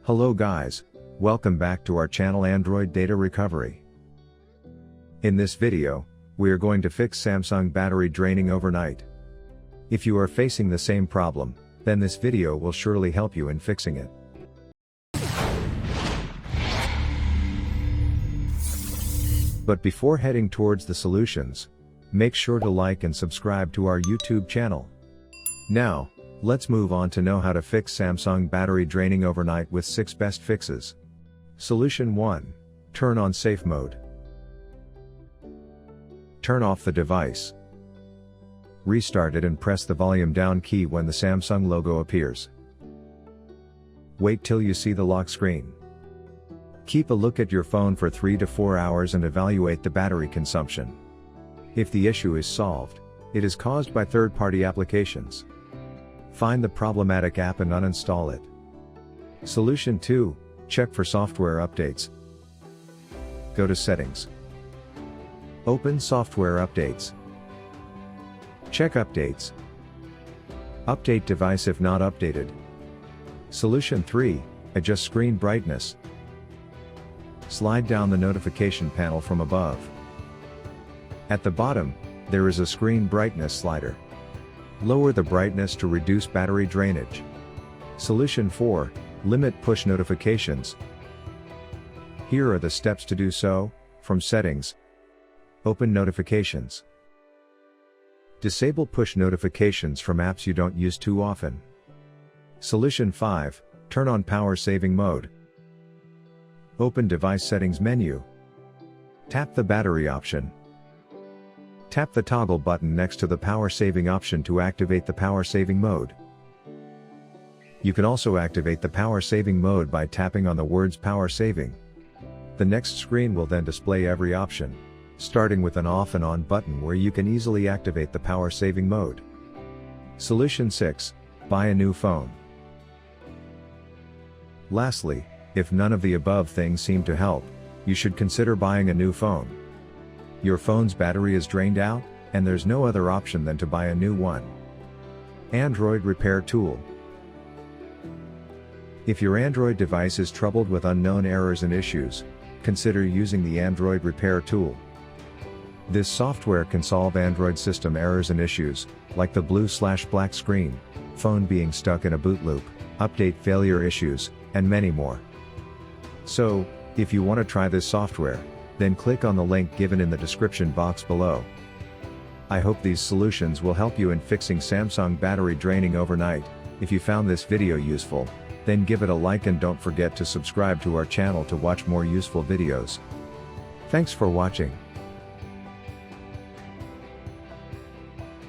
Hello guys, welcome back to our channel Android Data Recovery. In this video, we are going to fix Samsung battery draining overnight. If you are facing the same problem, then this video will surely help you in fixing it. But before heading towards the solutions, make sure to like and subscribe to our YouTube channel. Now, let's move on to know how to fix Samsung battery draining overnight with 6 best fixes. Solution 1. Turn on safe mode. Turn off the device. Restart it and press the volume down key when the Samsung logo appears. Wait till you see the lock screen. Keep a look at your phone for 3 to 4 hours and evaluate the battery consumption. If the issue is solved, it is caused by third-party applications. Find the problematic app and uninstall it. Solution 2. Check for software updates. Go to Settings. Open Software Updates. Check Updates. Update device if not updated. Solution 3. Adjust screen brightness. Slide down the notification panel from above. At the bottom, there is a screen brightness slider. Lower the brightness to reduce battery drainage. Solution 4. Limit push notifications. Here are the steps to do so. From Settings. Open Notifications. Disable push notifications from apps you don't use too often. Solution 5. Turn on power saving mode. Open Device Settings menu. Tap the battery option. Tap the toggle button next to the power saving option to activate the power saving mode. You can also activate the power saving mode by tapping on the words power saving. The next screen will then display every option, starting with an off and on button where you can easily activate the power saving mode. Solution 6. Buy a new phone. Lastly, if none of the above things seem to help, you should consider buying a new phone. Your phone's battery is drained out, and there's no other option than to buy a new one. Android Repair Tool. If your Android device is troubled with unknown errors and issues, consider using the Android Repair Tool. This software can solve Android system errors and issues, like the blue/black screen, phone being stuck in a boot loop, update failure issues, and many more. So, if you want to try this software, then click on the link given in the description box below. I hope these solutions will help you in fixing Samsung battery draining overnight. If you found this video useful, then give it a like and don't forget to subscribe to our channel to watch more useful videos. Thanks for watching.